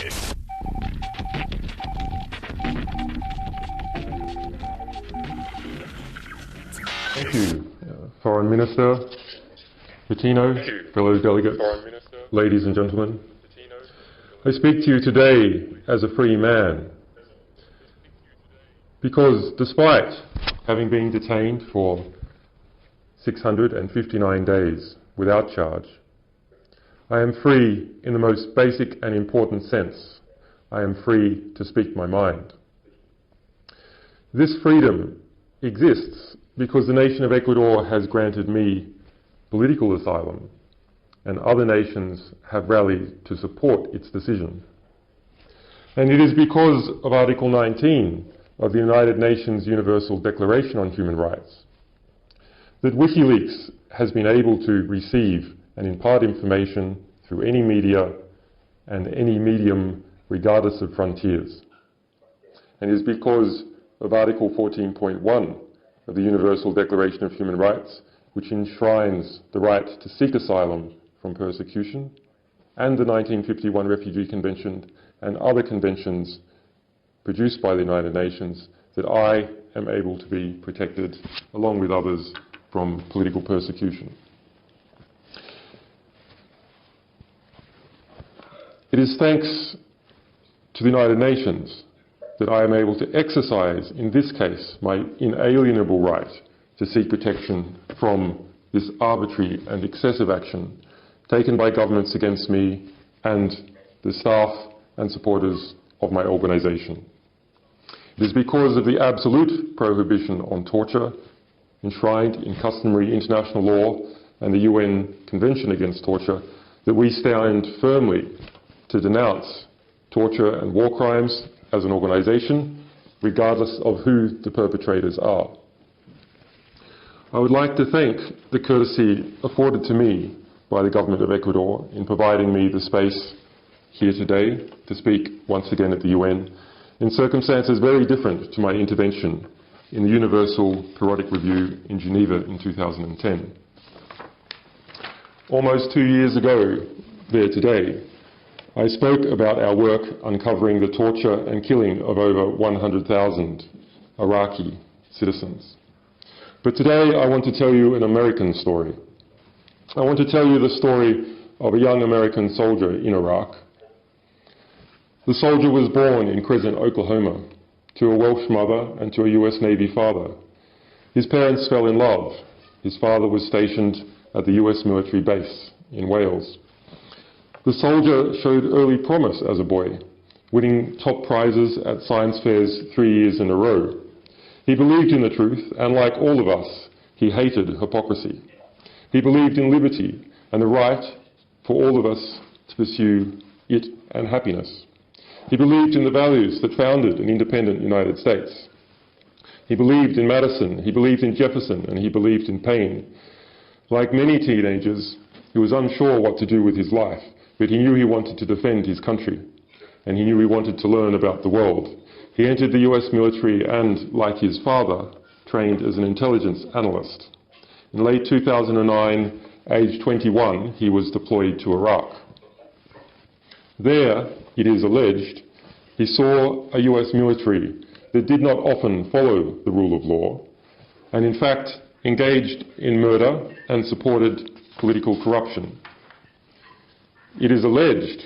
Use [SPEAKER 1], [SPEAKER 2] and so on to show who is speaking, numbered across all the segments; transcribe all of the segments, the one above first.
[SPEAKER 1] Thank you, Foreign Minister Bettino, fellow delegates, ladies and gentlemen. I speak to you today as a free man because despite having been detained for 659 days without charge, I am free in the most basic and important sense. I am free to speak my mind. This freedom exists because the nation of Ecuador has granted me political asylum, and other nations have rallied to support its decision. And it is because of Article 19 of the United Nations Universal Declaration on Human Rights that WikiLeaks has been able to receive and impart information through any media and any medium regardless of frontiers. And it is because of Article 14.1 of the Universal Declaration of Human Rights, which enshrines the right to seek asylum from persecution, and the 1951 Refugee Convention and other conventions produced by the United Nations, that I am able to be protected, along with others, from political persecution. It is thanks to the United Nations that I am able to exercise, in this case, my inalienable right to seek protection from this arbitrary and excessive action taken by governments against me and the staff and supporters of my organisation. It is because of the absolute prohibition on torture enshrined in customary international law and the UN Convention Against Torture that we stand firmly to denounce torture and war crimes as an organisation, regardless of who the perpetrators are. I would like to thank the courtesy afforded to me by the government of Ecuador in providing me the space here today to speak once again at the UN in circumstances very different to my intervention in the Universal Periodic Review in Geneva in 2010. Almost 2 years ago, there today, I spoke about our work uncovering the torture and killing of over 100,000 Iraqi citizens. But today I want to tell you an American story. I want to tell you the story of a young American soldier in Iraq. The soldier was born in Crescent, Oklahoma, to a Welsh mother and to a US Navy father. His parents fell in love. His father was stationed at the US military base in Wales. The soldier showed early promise as a boy, winning top prizes at science fairs 3 years in a row. He believed in the truth, and like all of us, he hated hypocrisy. He believed in liberty and the right for all of us to pursue it and happiness. He believed in the values that founded an independent United States. He believed in Madison, he believed in Jefferson, and he believed in Paine. Like many teenagers, he was unsure what to do with his life, but he knew he wanted to defend his country, and he knew he wanted to learn about the world. He entered the US military and, like his father, trained as an intelligence analyst. In late 2009, aged 21, he was deployed to Iraq. There, it is alleged, he saw a US military that did not often follow the rule of law, and in fact engaged in murder and supported political corruption. It is alleged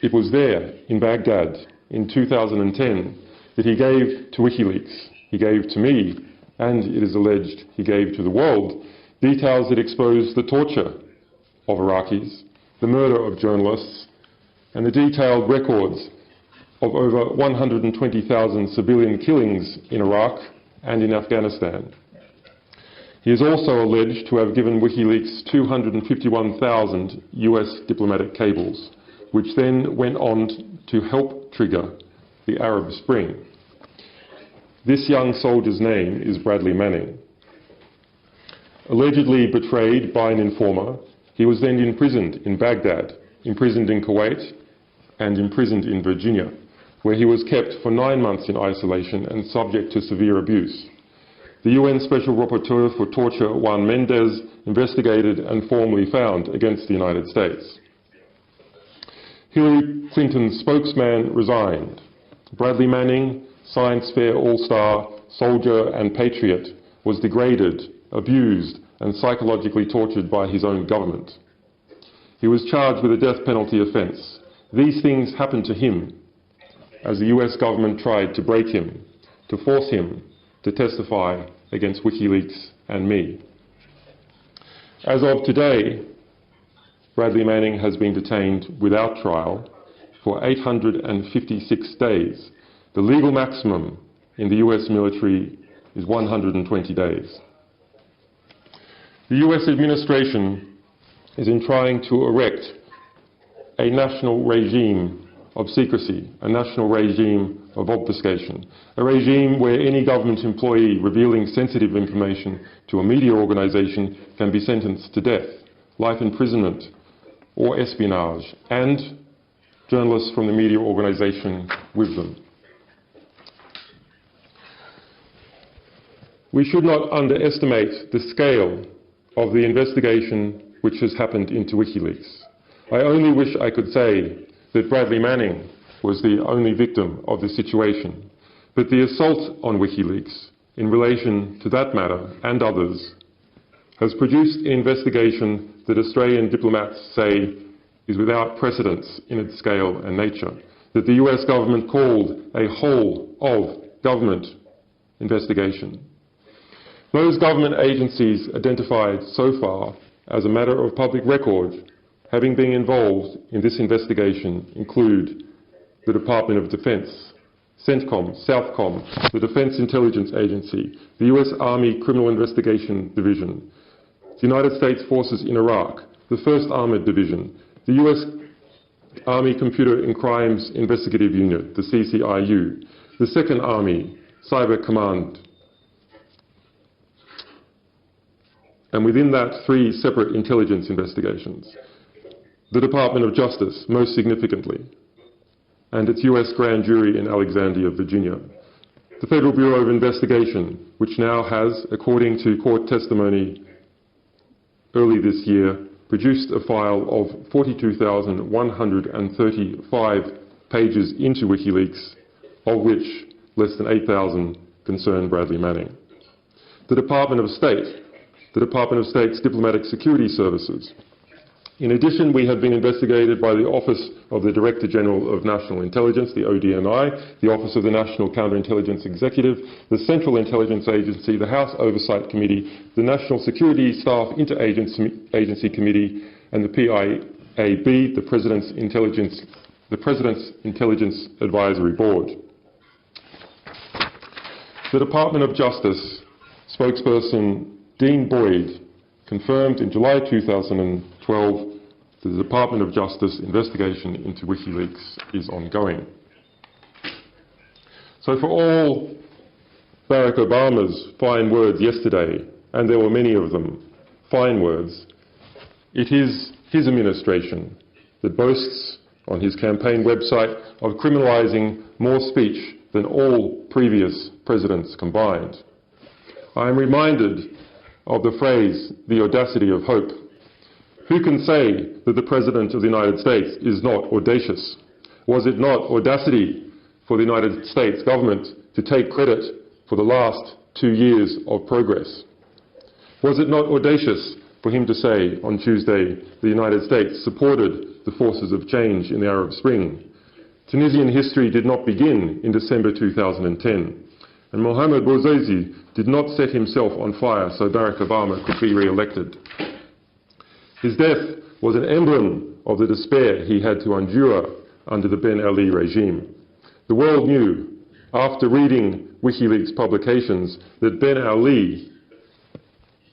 [SPEAKER 1] it was there in Baghdad in 2010 that he gave to WikiLeaks, he gave to me, and it is alleged he gave to the world details that exposed the torture of Iraqis, the murder of journalists, and the detailed records of over 120,000 civilian killings in Iraq and in Afghanistan. He is also alleged to have given WikiLeaks 251,000 US diplomatic cables, which then went on to help trigger the Arab Spring. This young soldier's name is Bradley Manning. Allegedly betrayed by an informer, he was then imprisoned in Baghdad, imprisoned in Kuwait, and imprisoned in Virginia, where he was kept for 9 months in isolation and subject to severe abuse. The UN Special Rapporteur for Torture, Juan Mendez, investigated and formally found against the United States. Hillary Clinton's spokesman resigned. Bradley Manning, science fair all-star, soldier and patriot, was degraded, abused and psychologically tortured by his own government. He was charged with a death penalty offence. These things happened to him as the US government tried to break him, to force him to testify against WikiLeaks and me. As of today, Bradley Manning has been detained without trial for 856 days. The legal maximum in the US military is 120 days. The US administration is in trying to erect a national regime of secrecy, a national regime of obfuscation, a regime where any government employee revealing sensitive information to a media organisation can be sentenced to death, life imprisonment or espionage, and journalists from the media organisation with them. We should not underestimate the scale of the investigation which has happened into WikiLeaks. I only wish I could say that Bradley Manning was the only victim of the situation, but the assault on WikiLeaks in relation to that matter and others has produced an investigation that Australian diplomats say is without precedence in its scale and nature, that the US government called a whole-of-government investigation. Those government agencies identified so far as a matter of public record having been involved in this investigation include the Department of Defense, CENTCOM, Southcom, the Defense Intelligence Agency, the US Army Criminal Investigation Division, the United States Forces in Iraq, the 1st Armored Division, the US Army Computer and Crimes Investigative Unit, the CCIU, the 2nd Army Cyber Command, and within that 3 separate intelligence investigations. The Department of Justice, most significantly, and its US grand jury in Alexandria, Virginia. The Federal Bureau of Investigation, which now has, according to court testimony early this year, produced a file of 42,135 pages into WikiLeaks, of which less than 8,000 concern Bradley Manning. The Department of State, the Department of State's Diplomatic Security Services. In addition, we have been investigated by the Office of the Director General of National Intelligence, the ODNI, the Office of the National Counterintelligence Executive, the Central Intelligence Agency, the House Oversight Committee, the National Security Staff Interagency Committee, and the PIAB, the President's Intelligence Advisory Board. The Department of Justice spokesperson Dean Boyd confirmed in July 2012 that the Department of Justice investigation into WikiLeaks is ongoing. So for all Barack Obama's fine words yesterday, and there were many of them, fine words, it is his administration that boasts on his campaign website of criminalising more speech than all previous presidents combined. I am reminded of the phrase, the audacity of hope. Who can say that the President of the United States is not audacious? Was it not audacity for the United States government to take credit for the last 2 years of progress? Was it not audacious for him to say on Tuesday the United States supported the forces of change in the Arab Spring? Tunisian history did not begin in December 2010. And Mohamed Bouazizi did not set himself on fire so Barack Obama could be re-elected. His death was an emblem of the despair he had to endure under the Ben Ali regime. The world knew, after reading WikiLeaks publications, that Ben Ali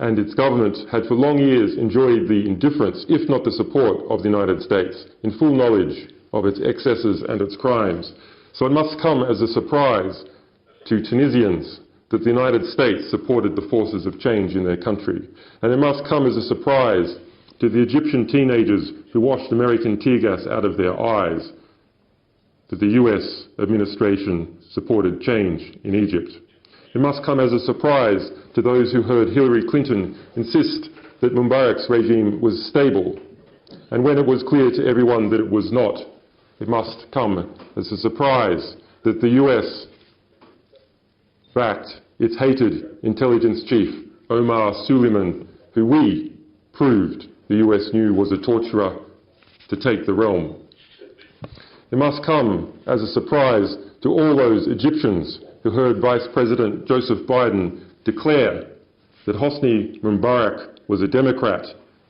[SPEAKER 1] and its government had for long years enjoyed the indifference, if not the support, of the United States, in full knowledge of its excesses and its crimes. So it must come as a surprise to Tunisians that the United States supported the forces of change in their country. And it must come as a surprise to the Egyptian teenagers who washed American tear gas out of their eyes that the US administration supported change in Egypt. It must come as a surprise to those who heard Hillary Clinton insist that Mubarak's regime was stable, and when it was clear to everyone that it was not, It must come as a surprise that the US backed its hated intelligence chief, Omar Suleiman, who we proved the US knew was a torturer, to take the realm. It must come as a surprise to all those Egyptians who heard Vice President Joseph Biden declare that Hosni Mubarak was a Democrat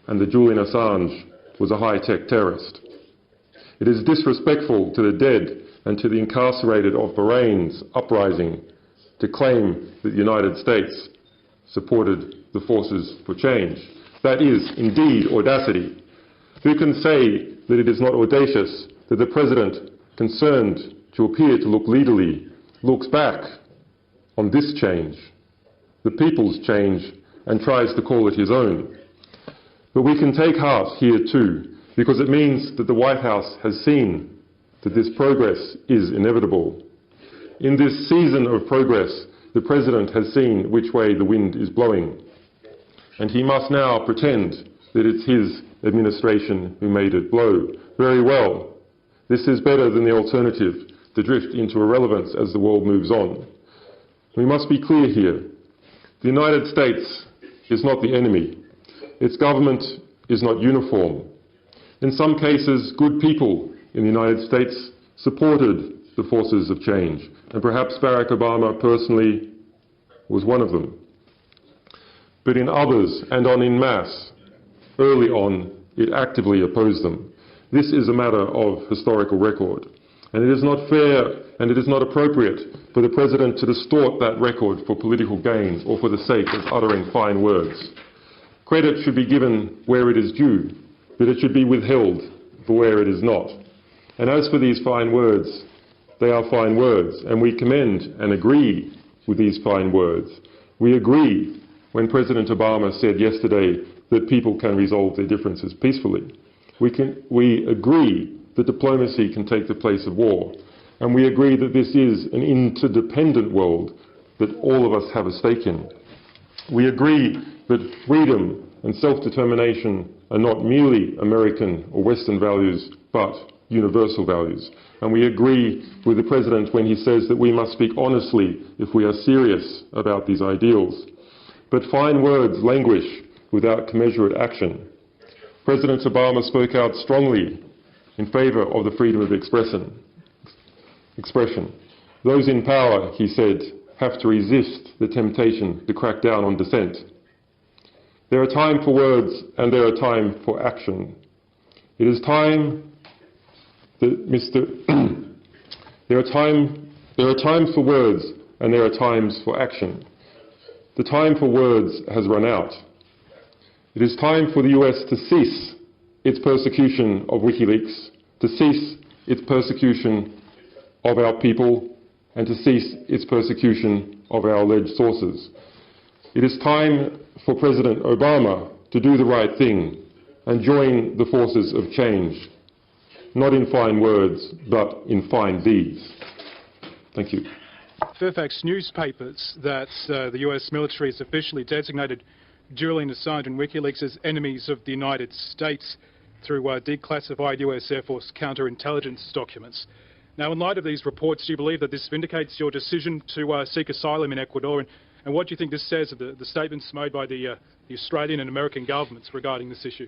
[SPEAKER 1] and that Julian Assange was a high-tech terrorist. It is disrespectful to the dead and to the incarcerated of Bahrain's uprising to claim that the United States supported the forces for change. That is indeed audacity. Who can say that it is not audacious that the President, concerned to appear to look leaderly, looks back on this change, the people's change, and tries to call it his own? But we can take heart here too, because it means that the White House has seen that this progress is inevitable. In this season of progress, the President has seen which way the wind is blowing, and he must now pretend that it's his administration who made it blow. Very well. This is better than the alternative, to drift into irrelevance as the world moves on. We must be clear here. The United States is not the enemy. Its government is not uniform. In some cases, good people in the United States supported the forces of change, and perhaps Barack Obama personally was one of them. But in others, and en masse, early on, it actively opposed them. This is a matter of historical record, and it is not fair and it is not appropriate for the President to distort that record for political gain or for the sake of uttering fine words. Credit should be given where it is due, but it should be withheld for where it is not. And as for these fine words, they are fine words, and we commend and agree with these fine words. We agree when President Obama said yesterday that people can resolve their differences peacefully. We agree that diplomacy can take the place of war, and we agree that this is an interdependent world that all of us have a stake in. We agree that freedom and self-determination are not merely American or Western values, but universal values. And we agree with the President when he says that we must speak honestly if we are serious about these ideals. But fine words languish without commensurate action. President Obama spoke out strongly in favour of the freedom of expression. Those in power, he said, have to resist the temptation to crack down on dissent. There are times for words and there are times for action. It is time that there are times for words and there are times for action. The time for words has run out. It is time for the US to cease its persecution of WikiLeaks, to cease its persecution of our people, and to cease its persecution of our alleged sources. It is time for President Obama to do the right thing and join the forces of change, not in fine words, but in fine deeds. Thank you.
[SPEAKER 2] Fairfax newspapers that the US military has officially designated Julian Assange and WikiLeaks as enemies of the United States through declassified US Air Force counterintelligence documents. Now, in light of these reports, do you believe that this vindicates your decision to seek asylum in Ecuador? And what do you think this says of the statements made by the Australian and American governments regarding this issue?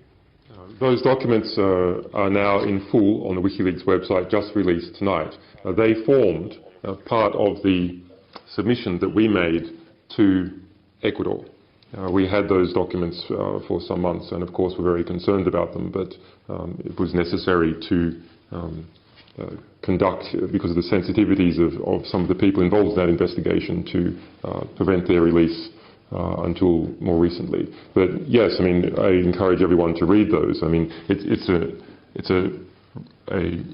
[SPEAKER 1] Those documents are now in full on the WikiLeaks website, just released tonight. They formed part of the submission that we made to Ecuador. We had those documents for some months, and of course we're very concerned about them, but it was necessary to conduct, because of the sensitivities of some of the people involved in that investigation, to prevent their release until more recently. But yes, I mean, I encourage everyone to read those. I mean, it's an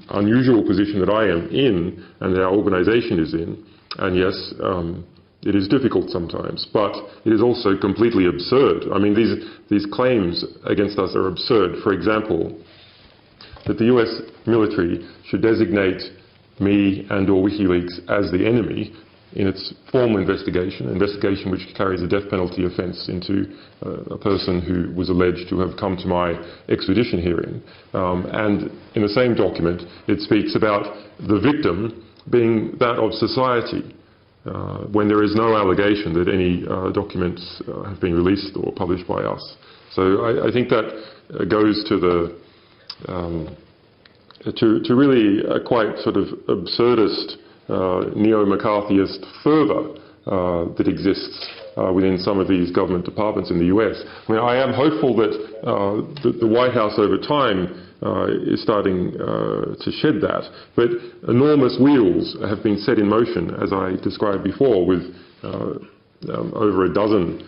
[SPEAKER 1] unusual position that I am in and that our organisation is in, and yes, it is difficult sometimes, but it is also completely absurd. I mean, these claims against us are absurd. For example, that the US military should designate me and or WikiLeaks as the enemy in its formal investigation which carries a death penalty offence into a person who was alleged to have come to my extradition hearing. And in the same document, it speaks about the victim being that of society, when there is no allegation that any documents have been released or published by us. So I think that goes to the to really a quite sort of absurdist neo-McCarthyist fervour that exists within some of these government departments in the US. I mean, I am hopeful that the White House over time is starting to shed that, but enormous wheels have been set in motion, as I described before, with over a dozen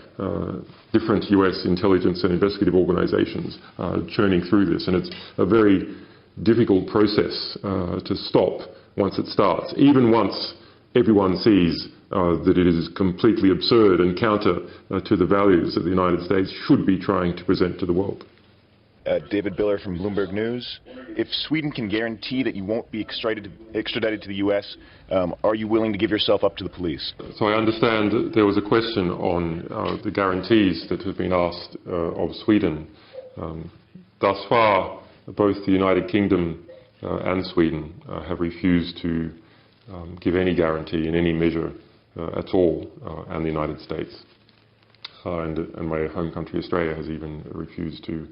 [SPEAKER 1] different US intelligence and investigative organisations churning through this, and it's a very difficult process to stop once it starts, even once everyone sees that it is completely absurd and counter to the values that the United States should be trying to present to the world.
[SPEAKER 3] David Biller from Bloomberg News. If Sweden can guarantee that you won't be extradited to the U.S., are you willing to give yourself up to the police?
[SPEAKER 1] So I understand that there was a question on the guarantees that have been asked of Sweden. Thus far, both the United Kingdom and Sweden have refused to give any guarantee in any measure at all, and the United States. And my home country, Australia, has even refused to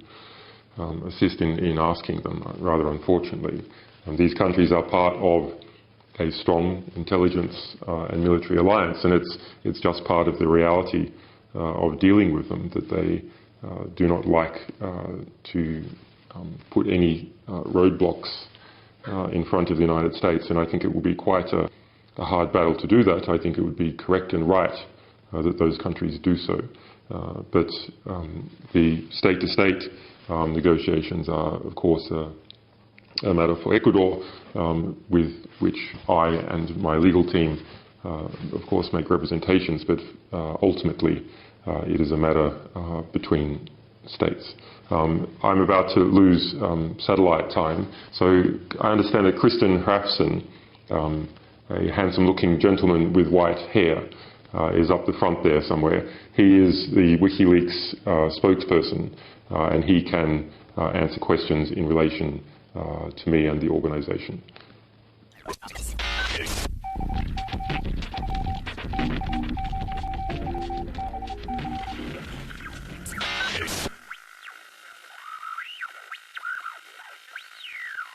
[SPEAKER 1] assist in asking them, rather unfortunately. These countries are part of a strong intelligence and military alliance, and it's just part of the reality of dealing with them that they do not like to put any roadblocks in front of the United States, and I think it will be quite a hard battle to do that. I think it would be correct and right that those countries do so. But the state-to-state negotiations are, of course, a matter for Ecuador, with which I and my legal team, of course, make representations, but ultimately it is a matter between states. I'm about to lose satellite time, so I understand that Kristen Hrafson, a handsome-looking gentleman with white hair, is up the front there somewhere. He is the WikiLeaks spokesperson, and he can answer questions in relation to me and the organisation.